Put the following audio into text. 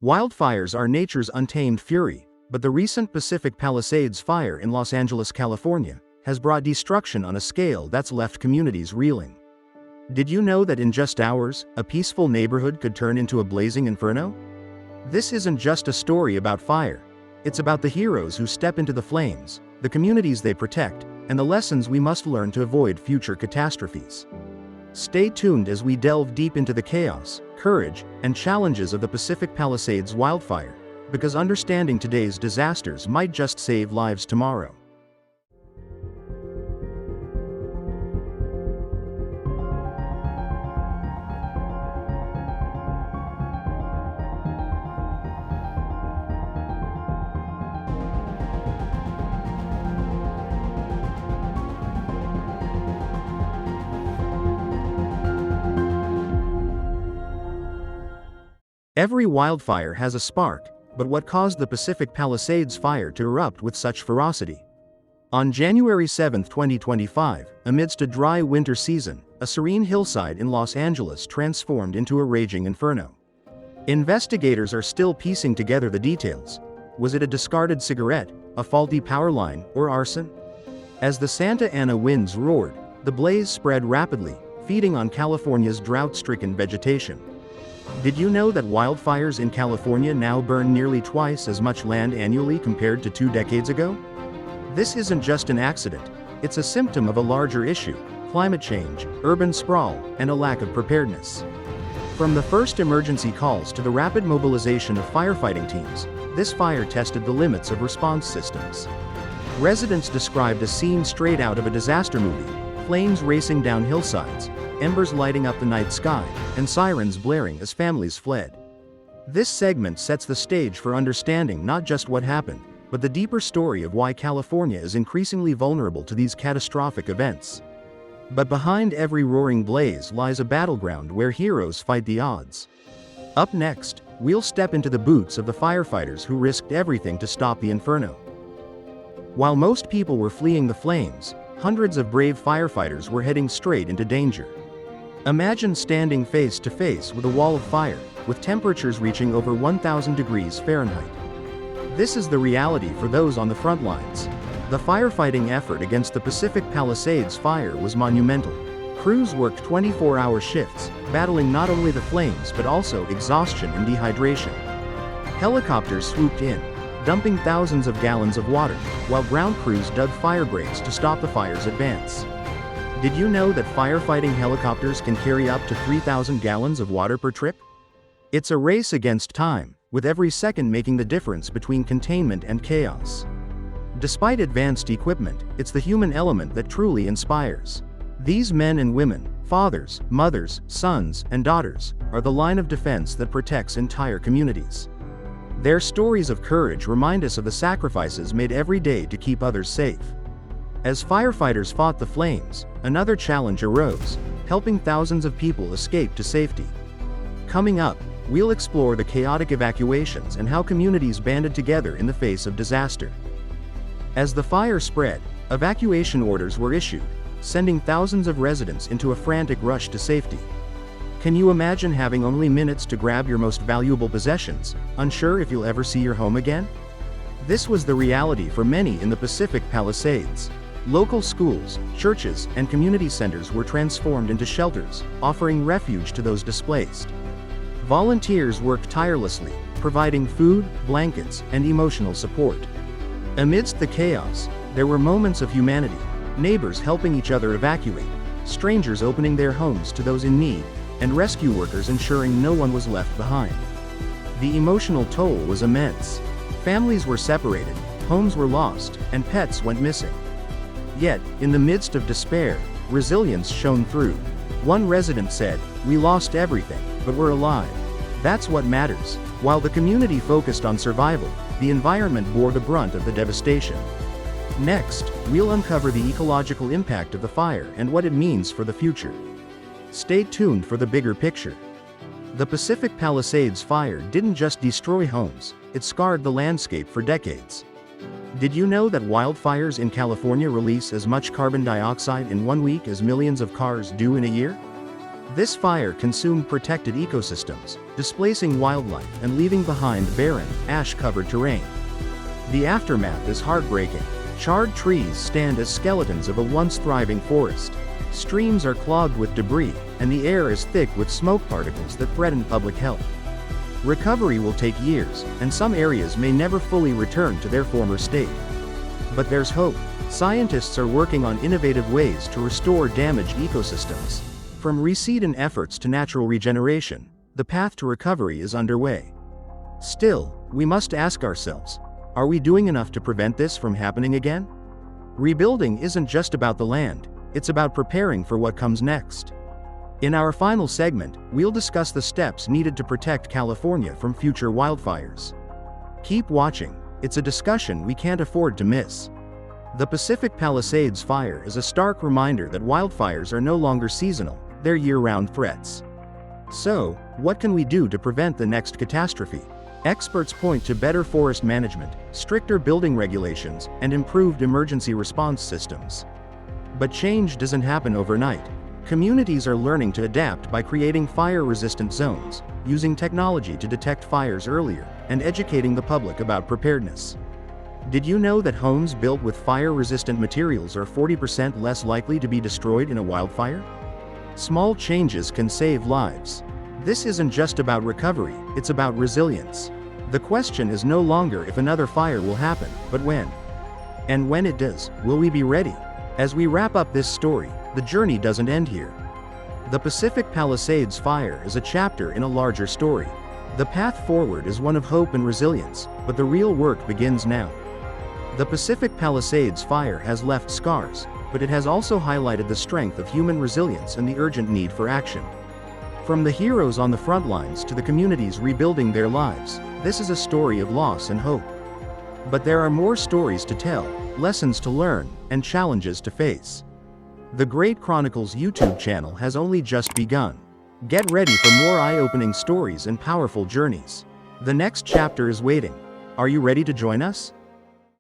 Wildfires are nature's untamed fury, but the recent Pacific Palisades fire in Los Angeles, California, has brought destruction on a scale that's left communities reeling. Did you know that in just hours, a peaceful neighborhood could turn into a blazing inferno? This isn't just a story about fire. It's about the heroes who step into the flames, the communities they protect, and the lessons we must learn to avoid future catastrophes. Stay tuned as we delve deep into the chaos, courage, and challenges of the Pacific Palisades wildfire, because understanding today's disasters might just save lives tomorrow. Every wildfire has a spark, but what caused the Pacific Palisades fire to erupt with such ferocity? On January 7, 2025, amidst a dry winter season, a serene hillside in Los Angeles transformed into a raging inferno. Investigators are still piecing together the details. Was it a discarded cigarette, a faulty power line, or arson? As the Santa Ana winds roared, the blaze spread rapidly, feeding on California's drought-stricken vegetation. Did you know that wildfires in California now burn nearly twice as much land annually compared to 2 decades ago? This isn't just an accident, it's a symptom of a larger issue: climate change, urban sprawl, and a lack of preparedness. From the first emergency calls to the rapid mobilization of firefighting teams, this fire tested the limits of response systems. Residents described a scene straight out of a disaster movie: flames racing down hillsides, embers lighting up the night sky, and sirens blaring as families fled. This segment sets the stage for understanding not just what happened, but the deeper story of why California is increasingly vulnerable to these catastrophic events. But behind every roaring blaze lies a battleground where heroes fight the odds. Up next, we'll step into the boots of the firefighters who risked everything to stop the inferno. While most people were fleeing the flames, hundreds of brave firefighters were heading straight into danger. Imagine standing face to face with a wall of fire, with temperatures reaching over 1,000 degrees Fahrenheit. This is the reality for those on the front lines. The firefighting effort against the Pacific Palisades fire was monumental. Crews worked 24-hour shifts, battling not only the flames but also exhaustion and dehydration. Helicopters swooped in, dumping thousands of gallons of water, while ground crews dug fire breaks to stop the fire's advance. Did you know that firefighting helicopters can carry up to 3,000 gallons of water per trip? It's a race against time, with every second making the difference between containment and chaos. Despite advanced equipment, it's the human element that truly inspires. These men and women, fathers, mothers, sons, and daughters, are the line of defense that protects entire communities. Their stories of courage remind us of the sacrifices made every day to keep others safe. As firefighters fought the flames, another challenge arose: helping thousands of people escape to safety. Coming up, we'll explore the chaotic evacuations and how communities banded together in the face of disaster. As the fire spread, evacuation orders were issued, sending thousands of residents into a frantic rush to safety. Can you imagine having only minutes to grab your most valuable possessions, unsure if you'll ever see your home again? This was the reality for many in the Pacific Palisades. Local schools, churches, and community centers were transformed into shelters, offering refuge to those displaced. Volunteers worked tirelessly, providing food, blankets, and emotional support. Amidst the chaos, there were moments of humanity: neighbors helping each other evacuate, strangers opening their homes to those in need, and rescue workers ensuring no one was left behind. The emotional toll was immense. Families were separated, homes were lost, and pets went missing. Yet, in the midst of despair, resilience shone through. One resident said, "We lost everything, but we're alive. That's what matters." While the community focused on survival, the environment bore the brunt of the devastation. Next, we'll uncover the ecological impact of the fire and what it means for the future. Stay tuned for the bigger picture. The Pacific Palisades fire didn't just destroy homes, it scarred the landscape for decades. Did you know that wildfires in California release as much carbon dioxide in 1 week as millions of cars do in a year? This fire consumed protected ecosystems, displacing wildlife and leaving behind barren, ash-covered terrain. The aftermath is heartbreaking. Charred trees stand as skeletons of a once thriving forest. Streams are clogged with debris, and the air is thick with smoke particles that threaten public health. Recovery will take years, and some areas may never fully return to their former state. But there's hope. Scientists are working on innovative ways to restore damaged ecosystems. From reseeding efforts to natural regeneration, the path to recovery is underway. Still, we must ask ourselves, are we doing enough to prevent this from happening again? Rebuilding isn't just about the land, it's about preparing for what comes next. In our final segment, we'll discuss the steps needed to protect California from future wildfires. Keep watching, it's a discussion we can't afford to miss. The Pacific Palisades fire is a stark reminder that wildfires are no longer seasonal, they're year-round threats. So, what can we do to prevent the next catastrophe? Experts point to better forest management, stricter building regulations, and improved emergency response systems. But change doesn't happen overnight. Communities are learning to adapt by creating fire-resistant zones, using technology to detect fires earlier, and educating the public about preparedness. Did you know that homes built with fire-resistant materials are 40% less likely to be destroyed in a wildfire? Small changes can save lives. This isn't just about recovery, it's about resilience. The question is no longer if another fire will happen, but when. And when it does, will we be ready? As we wrap up this story, the journey doesn't end here. The Pacific Palisades fire is a chapter in a larger story. The path forward is one of hope and resilience, but the real work begins now. The Pacific Palisades fire has left scars, but it has also highlighted the strength of human resilience and the urgent need for action. From the heroes on the front lines to the communities rebuilding their lives, this is a story of loss and hope. But there are more stories to tell, lessons to learn, and challenges to face. The Great Chronicles YouTube channel has only just begun. Get ready for more eye-opening stories and powerful journeys. The next chapter is waiting. Are you ready to join us?